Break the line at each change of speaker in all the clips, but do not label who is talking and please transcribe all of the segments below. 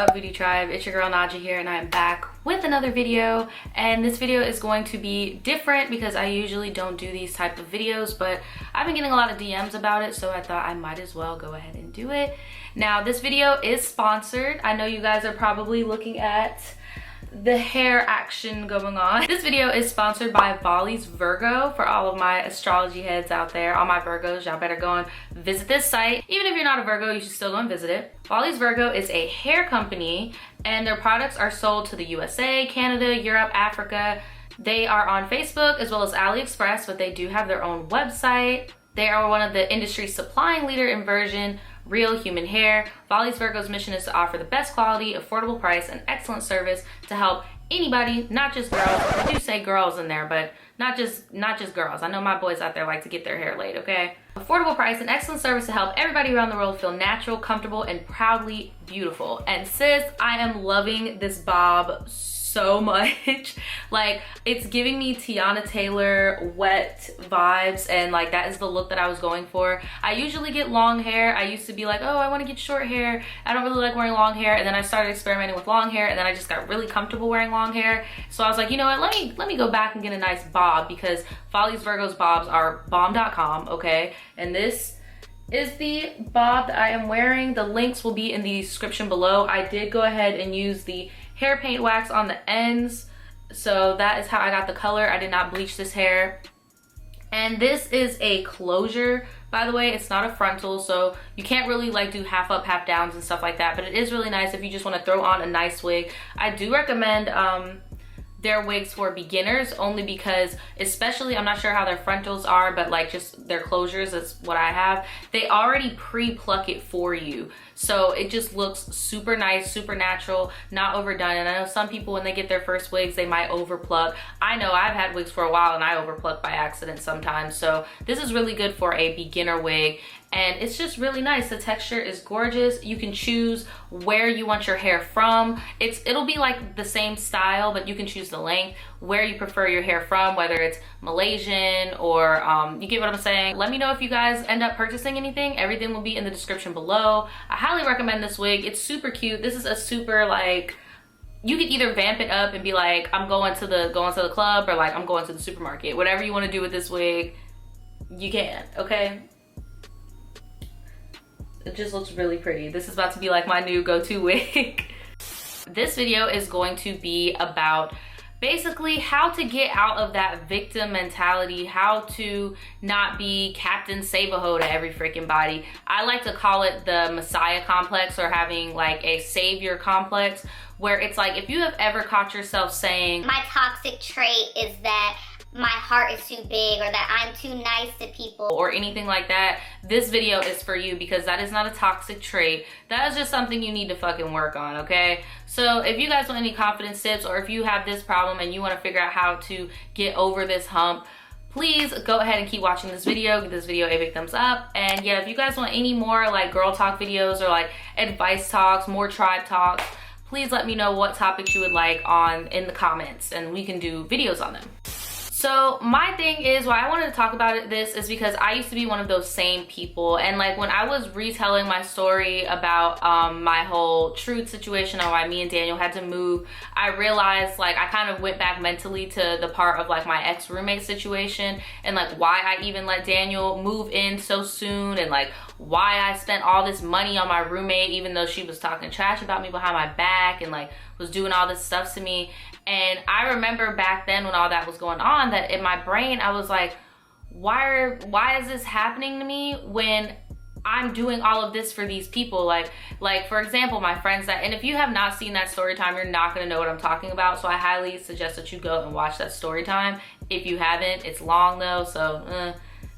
up, Beauty Tribe? It's your girl Nadja here, and I am back with another video. And this video is going to be different because I usually don't do these type of videos, but I've been getting a lot of DMs about it, so I thought I might as well go ahead and do it. Now, this video is sponsored. I know you guys are probably looking at the hair action going on. This video is sponsored by Volysvirgo. For all of my astrology heads out there, all my Virgos, y'all better go and visit this site. Even if you're not a Virgo, you should still go and visit it. Volysvirgo is a hair company, and their products are sold to the USA, Canada, Europe, Africa. They are on Facebook as well as AliExpress, but they do have their own website. They are one of the industry's supplying leader in virgin real human hair. Volysvirgo's mission is to offer the best quality, affordable price, and excellent service to help anybody, not just girls. I do say girls in there, but not just girls. I know my boys out there like to get their hair laid, okay? Affordable price and excellent service to help everybody around the world feel natural, comfortable, and proudly beautiful. And sis, I am loving this bob so much. Like, it's giving me Tiana Taylor wet vibes, and like that is the look that I was going for. I usually get long hair. I used to be like, oh, I want to get short hair. I don't really like wearing long hair. And then I started experimenting with long hair, and then I just got really comfortable wearing long hair. So I was like, you know what, let me go back and get a nice bob, because Volysvirgo's bobs are bomb.com, okay? And this is the bob that I am wearing. The links will be in the description below. I did go ahead and use the hair paint wax on the ends, so that is how I got the color. I did not bleach this hair. And this is a closure, by the way. It's not a frontal, so you can't really like do half up, half downs and stuff like that, but it is really nice if you just want to throw on a nice wig. I do recommend their wigs for beginners, only because, especially, I'm not sure how their frontals are, but like just their closures is what I have. They already pre-pluck it for you, so it just looks super nice, super natural, not overdone. And I know some people, when they get their first wigs, they might overpluck. I know I've had wigs for a while and I overpluck by accident sometimes, so this is really good for a beginner wig. And it's just really nice. The texture is gorgeous. You can choose where you want your hair from. It'll be like the same style, but you can choose the length, where you prefer your hair from, whether it's Malaysian or you get what I'm saying. Let me know if you guys end up purchasing anything. Everything will be in the description below. I highly recommend this wig. It's super cute. This is a super, like, you could either vamp it up and be like, I'm going to the club, or like, I'm going to the supermarket. Whatever you want to do with this wig, you can, okay? It just looks really pretty. This is about to be like my new go-to wig. This video is going to be about basically how to get out of that victim mentality, how to not be Captain Save-A-Ho to every freaking body. I like to call it the Messiah complex, or having like a savior complex, where it's like, if you have ever caught yourself saying,
my toxic trait is that my heart is too big, or that I'm too nice to people,
or anything like that, this video is for you, because that is not a toxic trait. That is just something you need to fucking work on, okay? So if you guys want any confidence tips, or if you have this problem and you want to figure out how to get over this hump, please go ahead and keep watching this video. Give this video a big thumbs up. And yeah, if you guys want any more like girl talk videos, or like advice talks, more tribe talks, please let me know what topics you would like in the comments, and we can do videos on them. So my thing is, why I wanted to talk about this is because I used to be one of those same people. And like, when I was retelling my story about my whole truth situation, on why me and Daniel had to move, I realized, like, I kind of went back mentally to the part of like my ex-roommate situation, and like why I even let Daniel move in so soon, and like why I spent all this money on my roommate, even though she was talking trash about me behind my back and like was doing all this stuff to me. And I remember back then, when all that was going on, that in my brain I was like, why is this happening to me when I'm doing all of this for these people? Like for example, my friends that, and if you have not seen that story time, you're not gonna know what I'm talking about. So I highly suggest that you go and watch that story time. If you haven't, it's long though, so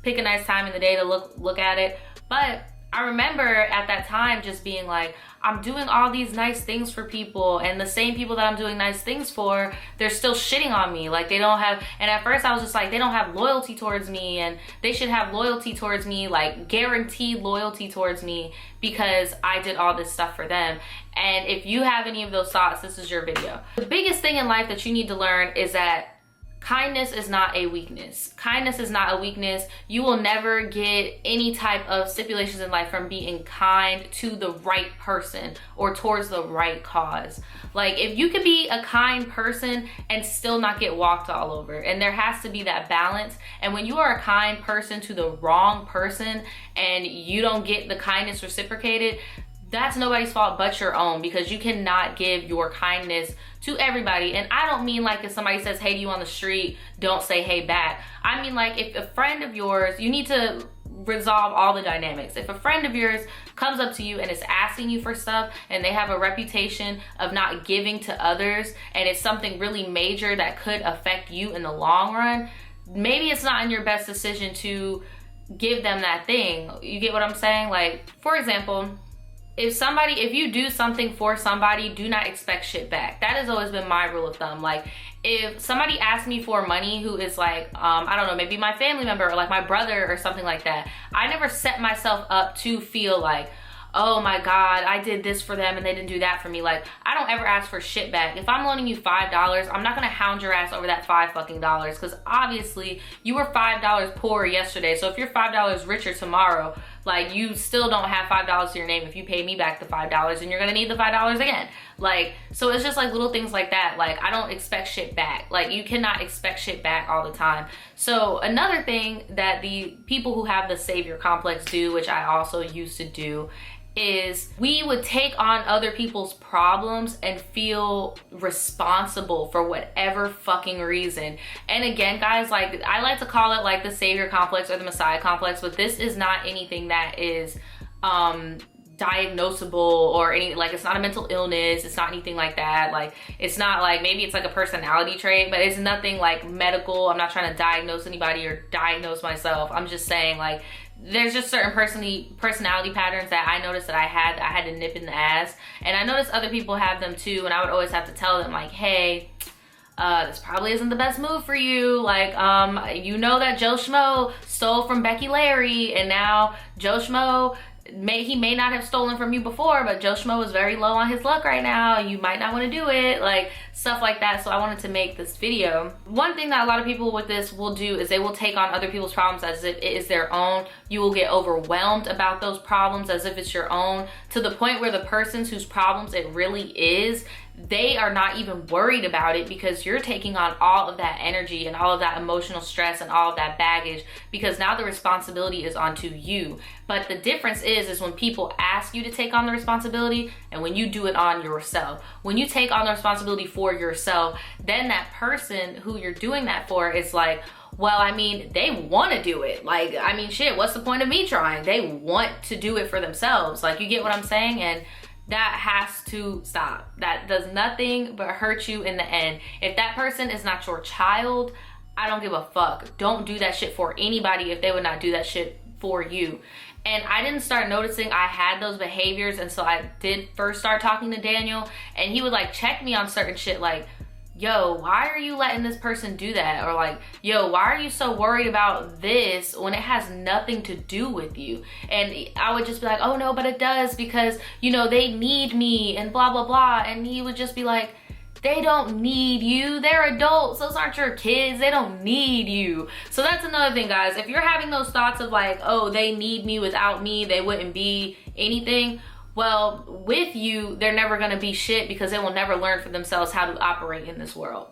pick a nice time in the day to look at it. But I remember at that time just being like, I'm doing all these nice things for people, and the same people that I'm doing nice things for, they're still shitting on me. Like, they don't have, and at first I was just like, they don't have loyalty towards me, and they should have loyalty towards me, like guaranteed loyalty towards me, because I did all this stuff for them. And if you have any of those thoughts, this is your video. The biggest thing in life that you need to learn is that kindness is not a weakness. Kindness is not a weakness. You will never get any type of stipulations in life from being kind to the right person or towards the right cause. Like, if you could be a kind person and still not get walked all over, and there has to be that balance. And when you are a kind person to the wrong person and you don't get the kindness reciprocated, that's nobody's fault but your own, because you cannot give your kindness to everybody. And I don't mean like if somebody says hey to you on the street, don't say hey back. I mean like if a friend of yours, you need to resolve all the dynamics. If a friend of yours comes up to you and is asking you for stuff and they have a reputation of not giving to others, and it's something really major that could affect you in the long run, maybe it's not in your best decision to give them that thing. You get what I'm saying? Like, for example, if you do something for somebody, do not expect shit back. That has always been my rule of thumb. Like, if somebody asks me for money who is like, I don't know, maybe my family member or like my brother or something like that, I never set myself up to feel like, oh my God, I did this for them and they didn't do that for me. Like, I don't ever ask for shit back. If I'm loaning you $5, I'm not gonna hound your ass over that $5 fucking dollars, because obviously you were $5 poorer yesterday. So if you're $5 richer tomorrow, like, you still don't have $5 to your name if you pay me back the $5, and you're gonna need the $5 again. Like, so it's just like little things like that. Like, I don't expect shit back. Like, you cannot expect shit back all the time. So another thing that the people who have the savior complex do, which I also used to do, is we would take on other people's problems and feel responsible for whatever fucking reason. And again, guys, like, I like to call it like the savior complex or the messiah complex, but this is not anything that is diagnosable or any, like, it's not a mental illness, it's not anything like that. Like, it's not like, maybe it's like a personality trait, but it's nothing like medical. I'm not trying to diagnose anybody or diagnose myself. I'm just saying, like, there's just certain personality patterns that I noticed that I had to nip in the ass, and I noticed other people have them too. And I would always have to tell them, like, hey, this probably isn't the best move for you. Like, you know that Joe Schmo stole from Becky Larry, and now Joe Schmo, he may not have stolen from you before, but Joe Schmo is very low on his luck right now. You might not want to do it, like stuff like that. So I wanted to make this video. One thing that a lot of people with this will do is they will take on other people's problems as if it is their own. You will get overwhelmed about those problems as if it's your own, to the point where the persons whose problems it really is, they are not even worried about it, because you're taking on all of that energy and all of that emotional stress and all of that baggage, because now the responsibility is onto you. But the difference is when people ask you to take on the responsibility and when you do it on yourself. When you take on the responsibility for yourself, then that person who you're doing that for is like, well, I mean, they want to do it. Like, I mean, shit, what's the point of me trying? They want to do it for themselves. Like, you get what I'm saying? And that has to stop. That does nothing but hurt you in the end. If that person is not your child, I don't give a fuck. Don't do that shit for anybody if they would not do that shit for you. And I didn't start noticing I had those behaviors until I did first start talking to Daniel, and he would like check me on certain shit, like, yo, why are you letting this person do that? Or like, yo, why are you so worried about this when it has nothing to do with you? And I would just be like, oh no, but it does, because, you know, they need me and blah, blah, blah. And he would just be like, they don't need you. They're adults. Those aren't your kids. They don't need you. So that's another thing, guys. If you're having those thoughts of like, oh, they need me, without me, they wouldn't be anything. Well, with you, they're never gonna be shit, because they will never learn for themselves how to operate in this world,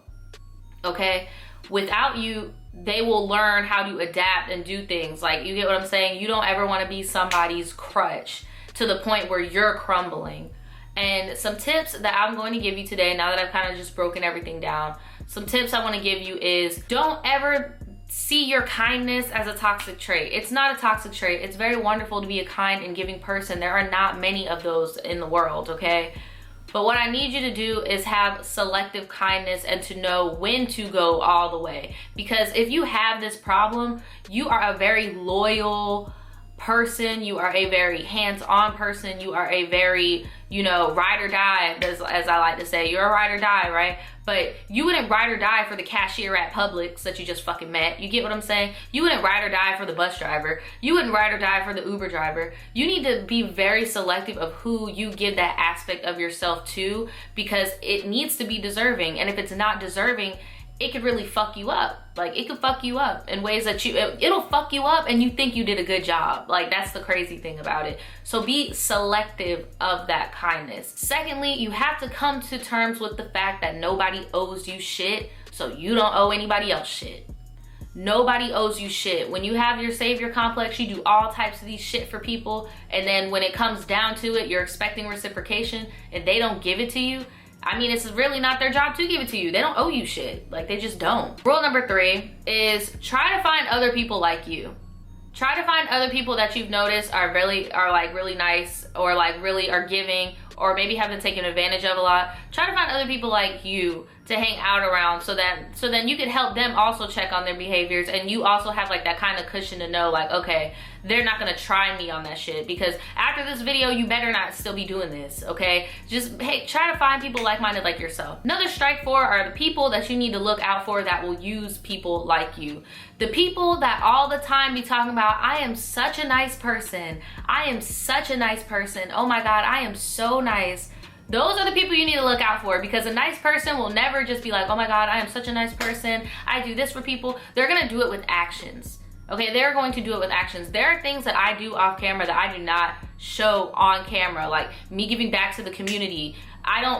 okay? Without you, they will learn how to adapt and do things. Like, you get what I'm saying? You don't ever wanna be somebody's crutch to the point where you're crumbling. And some tips that I'm going to give you today, now that I've kind of just broken everything down, some tips I wanna give you is, don't ever see your kindness as a toxic trait. It's not a toxic trait. It's very wonderful to be a kind and giving person. There are not many of those in the world, okay? But what I need you to do is have selective kindness and to know when to go all the way. Because if you have this problem, you are a very loyal person, you are a very hands-on person, you are a very, you know, ride or die, as I like to say. You're a ride or die, right? But you wouldn't ride or die for the cashier at Publix that you just fucking met. You get what I'm saying? You wouldn't ride or die for the bus driver. You wouldn't ride or die for the Uber driver. You need to be very selective of who you give that aspect of yourself to, because it needs to be deserving. And if it's not deserving, it could really fuck you up. Like, it could fuck you up in ways that it'll fuck you up and you think you did a good job. Like, that's the crazy thing about it. So be selective of that kindness. Secondly, you have to come to terms with the fact that nobody owes you shit, so you don't owe anybody else shit. Nobody owes you shit. When you have your savior complex, you do all types of these shit for people, and then when it comes down to it, you're expecting reciprocation and they don't give it to you. I mean, it's really not their job to give it to you. They don't owe you shit. Like, they just don't. Rule number 3 is try to find other people like you. Try to find other people that you've noticed are like really nice, or like really are giving, or maybe have been taken advantage of a lot. Try to find other people like you to hang out around, so then you can help them also check on their behaviors, and you also have like that kind of cushion to know, like, okay, they're not gonna try me on that shit, because after this video you better not still be doing this, okay? Just, hey, try to find people like-minded like yourself. Another strike 4 are the people that you need to look out for that will use people like you. The people that all the time be talking about, I am such a nice person, I am such a nice person, oh my god, I am so nice. Those are the people you need to look out for, because a nice person will never just be like, oh my god, I am such a nice person, I do this for people. They're gonna do it with actions. Okay, they're going to do it with actions. There are things that I do off camera that I do not show on camera, like me giving back to the community,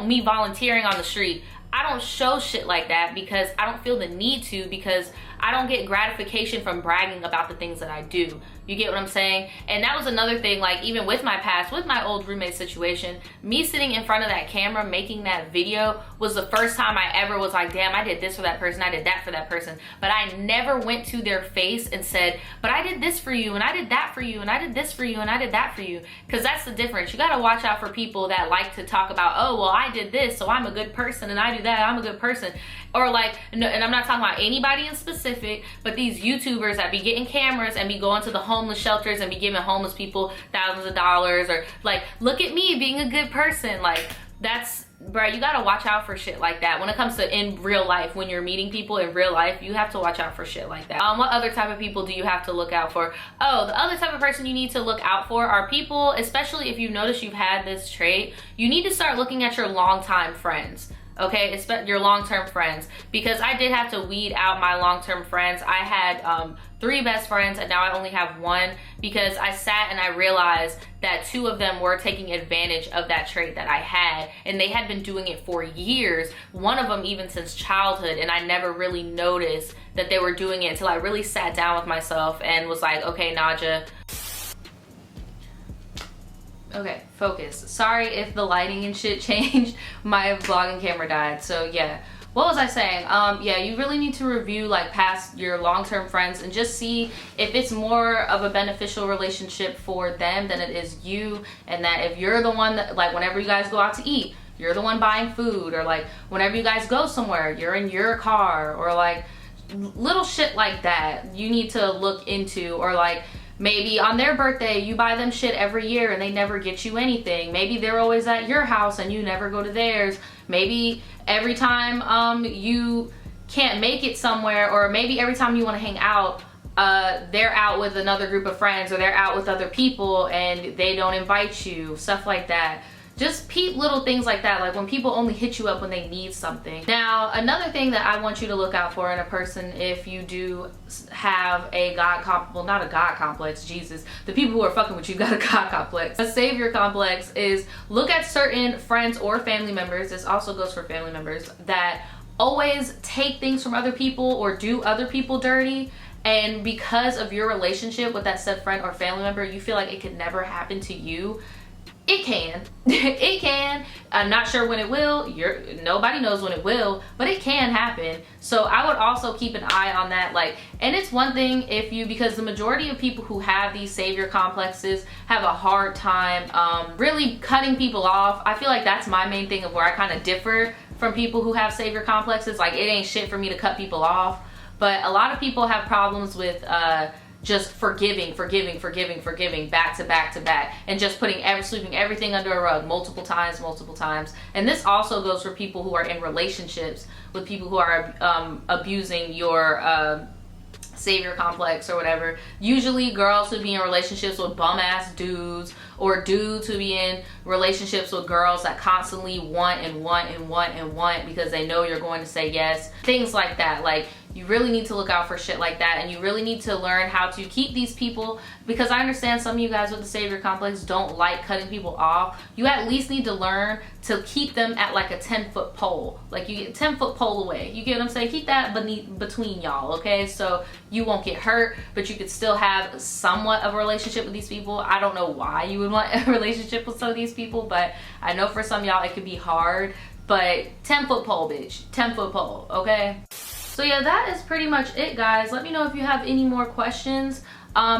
me volunteering on the street. I don't show shit like that because I don't feel the need to, because I don't get gratification from bragging about the things that I do. You get what I'm saying? And that was another thing, like even with my past, with my old roommate situation, me sitting in front of that camera making that video was the first time I ever was like, damn, I did this for that person, I did that for that person. But I never went to their face and said, but I did this for you, and I did that for you, and I did this for you, and I did that for you. Because that's the difference. You gotta watch out for people that like to talk about, oh, well, I did this, so I'm a good person, and I do that, I'm a good person. Or like, no, and I'm not talking about anybody in specific, but these YouTubers that be getting cameras and be going to the homeless shelters and be giving homeless people thousands of dollars, or like, look at me being a good person. Like, that's, bro, you gotta watch out for shit like that. When it comes to in real life, when you're meeting people in real life, you have to watch out for shit like that. What other type of people do you have to look out for? Oh, the other type of person you need to look out for are people, especially if you notice you've had this trait, you need to start looking at your longtime friends. Okay, it's your long-term friends, because I did have to weed out my long-term friends. I had 3 best friends, and now I only have 1, because I sat and I realized that 2 of them were taking advantage of that trait that I had, and they had been doing it for years, one of them even since childhood, and I never really noticed that they were doing it until I really sat down with myself and was like, okay, Nadja, okay, focus. Sorry if the lighting and shit changed. My vlogging camera died, so yeah. What was I saying? Yeah, you really need to review like past your long-term friends and just see if it's more of a beneficial relationship for them than it is you, and that if you're the one that, like, whenever you guys go out to eat, you're the one buying food, or like whenever you guys go somewhere, you're in your car, or like little shit like that you need to look into. Or like, maybe on their birthday you buy them shit every year and they never get you anything. Maybe they're always at your house and you never go to theirs. Maybe every time you can't make it somewhere, or maybe every time you want to hang out, they're out with another group of friends, or they're out with other people and they don't invite you, stuff like that. Just peep little things like that, like when people only hit you up when they need something. Now, another thing that I want you to look out for in a person, if you do have a well, not a God complex, Jesus. The people who are fucking with you got a God complex. A savior complex is, look at certain friends or family members, this also goes for family members, that always take things from other people or do other people dirty. And because of your relationship with that said friend or family member, you feel like it could never happen to you. It can. It can. I'm not sure when it will. Nobody knows when it will, but it can happen. So I would also keep an eye on that. Like, and it's one thing if you, because the majority of people who have these savior complexes have a hard time really cutting people off. I feel like that's my main thing of where I kind of differ from people who have savior complexes. Like, it ain't shit for me to cut people off. But a lot of people have problems with just forgiving back to back to back, and just sweeping everything under a rug multiple times. And this also goes for people who are in relationships with people who are abusing your savior complex or whatever. Usually girls would be in relationships with bum ass dudes, or dudes who be in relationships with girls that constantly want and want and want and want because they know you're going to say yes. Things like that. Like, you really need to look out for shit like that, and you really need to learn how to keep these people, because I understand some of you guys with the savior complex don't like cutting people off. You at least need to learn to keep them at like a 10-foot pole. Like, you get 10-foot pole away. You get what I'm saying? Keep that between y'all, okay? So you won't get hurt, but you could still have somewhat of a relationship with these people. I don't know why you would want a relationship with some of these people, but I know for some of y'all it could be hard. But 10-foot pole, bitch. 10-foot pole, okay? So yeah, that is pretty much it, guys. Let me know if you have any more questions.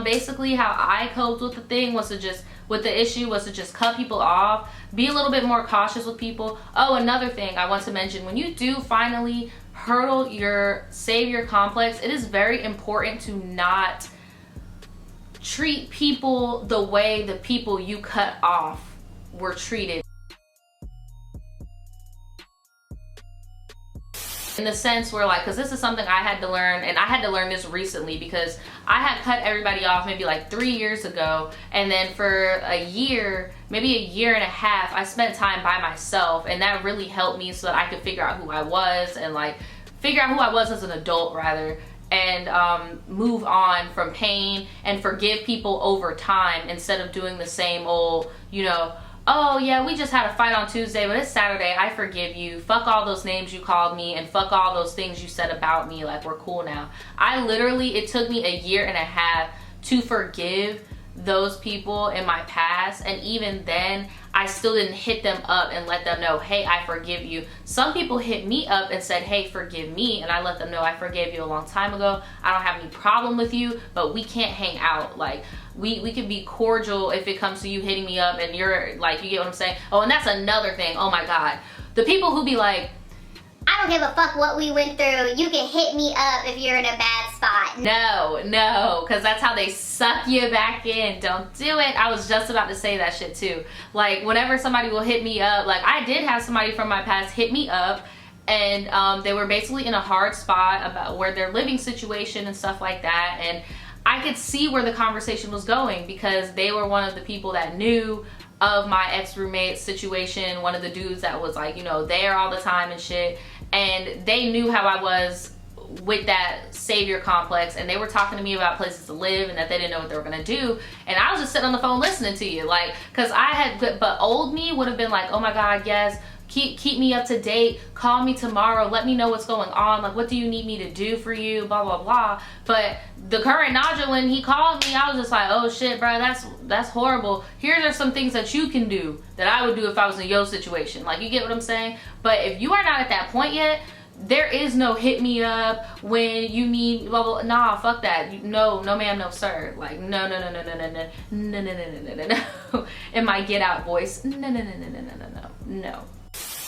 Basically how I coped with the thing was to just, with the issue, was to just cut people off, be a little bit more cautious with people. Oh, another thing I want to mention, when you do finally hurdle your savior complex, it is very important to not treat people the way the people you cut off were treated. In the sense where, like, because this is something I had to learn, and I had to learn this recently because I had cut everybody off maybe like 3 years ago, and then for a year, maybe a year and a half, I spent time by myself, and that really helped me so that I could figure out who I was, and like figure out who I was as an adult rather, and move on from pain and forgive people over time instead of doing the same old, you know, oh yeah, we just had a fight on Tuesday, but it's Saturday, I forgive you. Fuck all those names you called me, and fuck all those things you said about me, like, we're cool now. I literally, it took me a year and a half to forgive those people in my past, and even then, I still didn't hit them up and let them know, hey, I forgive you. Some people hit me up and said, hey, forgive me, and I let them know I forgave you a long time ago. I don't have any problem with you, but we can't hang out. Like, we could be cordial if it comes to you hitting me up and you're like, you get what I'm saying? Oh, and that's another thing. Oh my God. The people who be like,
I don't give a fuck what we went through. You can hit me up if you're in a bad spot.
No, because that's how they suck you back in. Don't do it. I was just about to say that shit too. Like, whenever somebody will hit me up, like, I did have somebody from my past hit me up, and they were basically in a hard spot about where their living situation and stuff like that, and I could see where the conversation was going because they were one of the people that knew of my ex-roommate situation, one of the dudes that was like, you know, there all the time and shit, and they knew how I was with that savior complex, and they were talking to me about places to live and that they didn't know what they were gonna do, and I was just sitting on the phone listening to you, like, because I had, but old me would have been like, oh my God, yes, keep me up to date, call me tomorrow, let me know what's going on, like, what do you need me to do for you, blah blah blah. But the current Naja, when he called me, I was just like, oh shit, bro, that's horrible. Here are some things that you can do that I would do if I was in your situation. Like, you get what I'm saying? But if you are not at that point yet, there is no hit me up when you need blah blah. Nah, fuck that. No ma'am, no sir. Like, no. In my get out voice, no.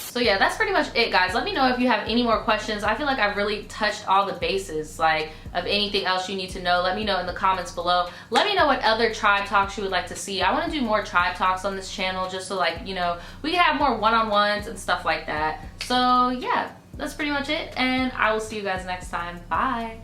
So yeah, that's pretty much it, guys. Let me know if you have any more questions. I feel like I've really touched all the bases, like, of anything else you need to know. Let me know in the comments below. Let me know what other tribe talks you would like to see. I want to do more tribe talks on this channel just so, like, you know, we can have more one-on-ones and stuff like that. So yeah, that's pretty much it, and I will see you guys next time. Bye.